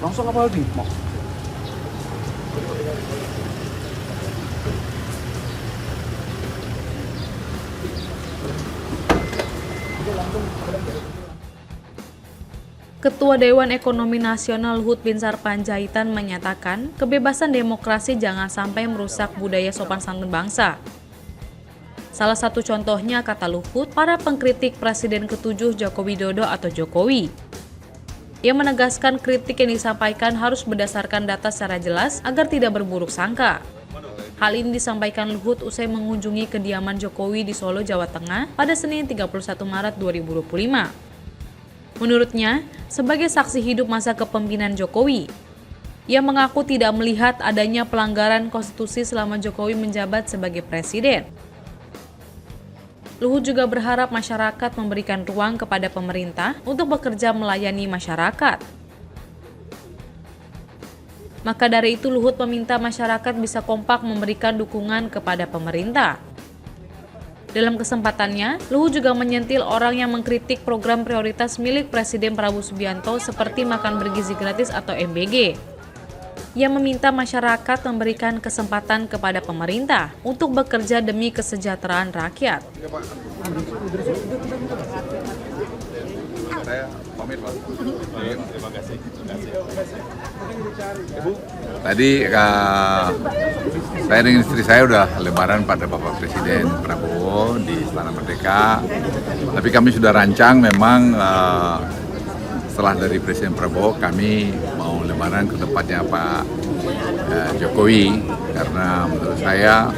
Langsung apa lagi? Mau? Ketua Dewan Ekonomi Nasional Luhut Binsar Panjaitan menyatakan kebebasan demokrasi jangan sampai merusak budaya sopan santun bangsa. Salah satu contohnya, kata Luhut, para pengkritik Presiden ke-7 Joko Widodo atau Jokowi. Ia menegaskan kritik yang disampaikan harus berdasarkan data secara jelas agar tidak berburuk sangka. Hal ini disampaikan Luhut usai mengunjungi kediaman Jokowi di Solo, Jawa Tengah pada Senin 31 Maret 2025. Menurutnya, sebagai saksi hidup masa kepemimpinan Jokowi, ia mengaku tidak melihat adanya pelanggaran konstitusi selama Jokowi menjabat sebagai presiden. Luhut juga berharap masyarakat memberikan ruang kepada pemerintah untuk bekerja melayani masyarakat. Maka dari itu Luhut meminta masyarakat bisa kompak memberikan dukungan kepada pemerintah. Dalam kesempatannya, Luhut juga menyentil orang yang mengkritik program prioritas milik Presiden Prabowo Subianto seperti makan bergizi gratis atau MBG. Ia meminta masyarakat memberikan kesempatan kepada pemerintah untuk bekerja demi kesejahteraan rakyat. Saya pamit, Pak. Terima kasih. Tadi saya dengan istri saya udah lebaran pada Bapak Presiden Prabowo di Istana Merdeka. Tapi kami sudah rancang memang setelah dari Presiden Prabowo kami mau lebaran ke tempatnya Pak Jokowi, karena menurut saya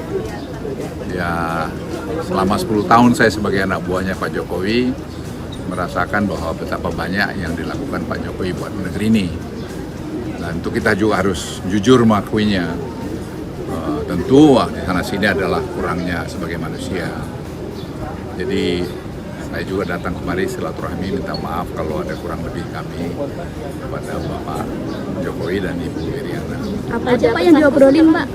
ya selama 10 tahun saya sebagai anak buahnya Pak Jokowi merasakan bahwa betapa banyak yang dilakukan Pak Jokowi buat negeri ini. Dan untuk kita juga harus jujur mengakuinya. Tentu di sana sini adalah kurangnya sebagai manusia. Jadi saya juga datang kemari silaturahmi minta maaf kalau ada kurang lebih kami kepada Bapak Jokowi dan Ibu Iriana. Apa aja Pak yang diobrolin, Pak?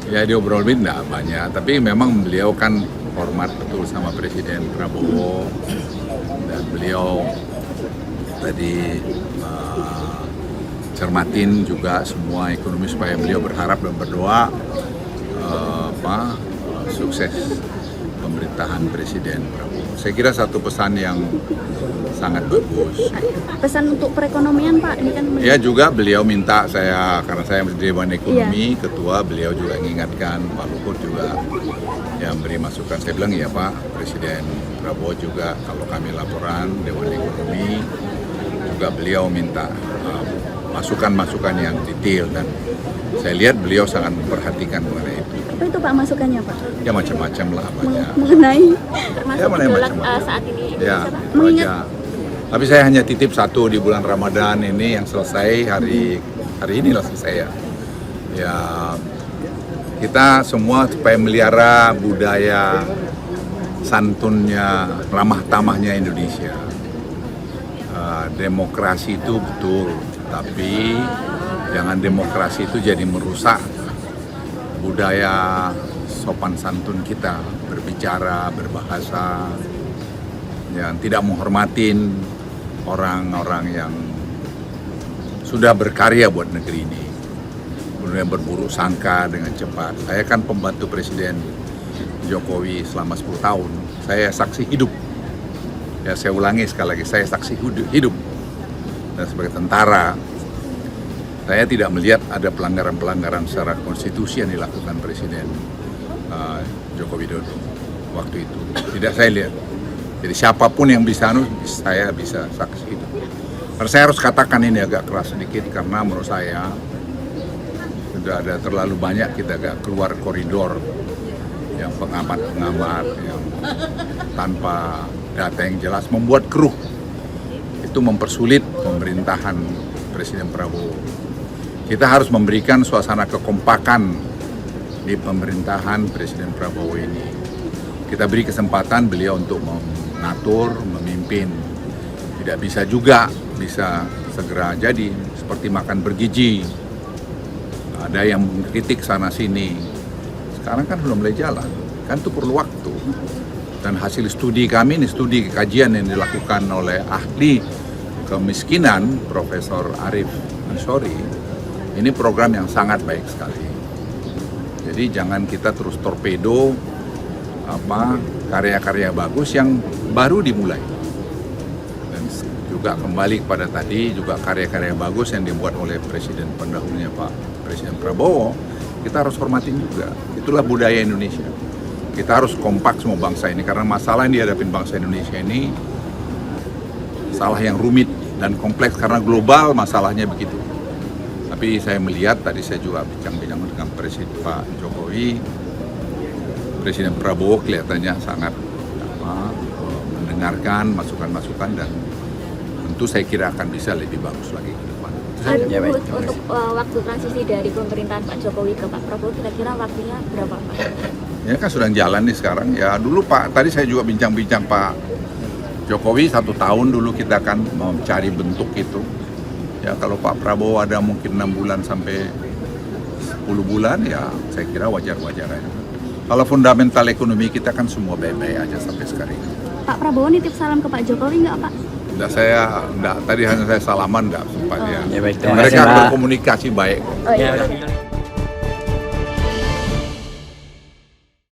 Ya diobrolin enggak banyak, tapi memang beliau kan hormat betul sama Presiden Prabowo. Dan beliau tadi cermatin juga semua ekonomi supaya beliau berharap dan berdoa sukses pemerintahan Presiden Prabowo. Saya kira satu pesan yang sangat bagus. Pesan untuk perekonomian, Pak, ini kan. Ya juga beliau minta saya, karena saya Dewan Ekonomi, Ketua, beliau juga mengingatkan, Pak Luhut juga yang beri masukan. Saya bilang ya Pak, Presiden Prabowo juga kalau kami laporan Dewan Ekonomi, juga beliau minta masukan-masukan yang detail, dan saya lihat beliau sangat memperhatikan mengenai itu. Apa itu Pak masukannya, Pak? Ya macam-macam lah banyak. Mengenai Ya macam-macam. saat ini. Ya, itu aja. Tapi saya hanya titip satu di bulan Ramadan ini yang selesai hari ini lah selesai ya. Ya kita semua supaya melihara budaya santunnya, ramah tamahnya Indonesia. Demokrasi itu betul, tapi jangan demokrasi itu jadi merusak budaya sopan santun kita, berbicara, berbahasa, yang tidak menghormatin orang-orang yang sudah berkarya buat negeri ini, kemudian berburuk sangka dengan cepat. Saya kan pembantu Presiden Jokowi selama 10 tahun, saya saksi hidup. Ya saya ulangi sekali lagi, saya saksi hidup. Dan sebagai tentara, saya tidak melihat ada pelanggaran-pelanggaran secara konstitusi yang dilakukan Presiden Joko Widodo waktu itu. Tidak saya lihat. Jadi siapapun yang bisa, saya bisa saksi itu. Karena saya harus katakan ini agak keras sedikit, karena menurut saya sudah ada terlalu banyak kita agak keluar koridor yang pengamat-pengamat yang tanpa data yang jelas membuat keruh. Itu mempersulit pemerintahan Presiden Prabowo. Kita harus memberikan suasana kekompakan di pemerintahan Presiden Prabowo ini. Kita beri kesempatan beliau untuk mengatur, memimpin. Tidak bisa juga bisa segera jadi seperti makan bergizi. Ada yang mengkritik sana sini. Sekarang kan belum mulai jalan, kan itu perlu waktu. Dan hasil studi kami ini studi kajian yang dilakukan oleh ahli kemiskinan, Profesor Arif Ansori, ini program yang sangat baik sekali. Jadi jangan kita terus torpedo karya-karya bagus yang baru dimulai. Dan juga kembali kepada tadi, juga karya-karya bagus yang dibuat oleh Presiden pendahulunya Pak Presiden Prabowo, kita harus hormatin juga. Itulah budaya Indonesia. Kita harus kompak semua bangsa ini, karena masalah yang dihadapi bangsa Indonesia ini masalah yang rumit dan kompleks karena global masalahnya begitu. Tapi saya melihat, tadi saya juga bincang-bincang dengan Presiden Pak Jokowi, Presiden Prabowo kelihatannya sangat mendengarkan masukan-masukan, dan tentu saya kira akan bisa lebih bagus lagi ke depan. Untuk waktu transisi dari pemerintahan Pak Jokowi ke Pak Prabowo, kira-kira waktunya berapa Pak? Ya kan sudah jalan nih sekarang. Ya dulu Pak, tadi saya juga bincang-bincang Pak Jokowi 1 tahun dulu kita akan mencari bentuk itu. Ya kalau Pak Prabowo ada mungkin 6 bulan sampai 10 bulan, ya saya kira wajar-wajar aja. Kalau fundamental ekonomi kita kan semua baik-baik aja sampai sekarang ini. Pak Prabowo nitip salam ke Pak Jokowi nggak Pak? Tadi hanya saya salaman, nggak sempat ya. Ya baik, terima Mereka kasih, Pak. berkomunikasi baik. Oh iya.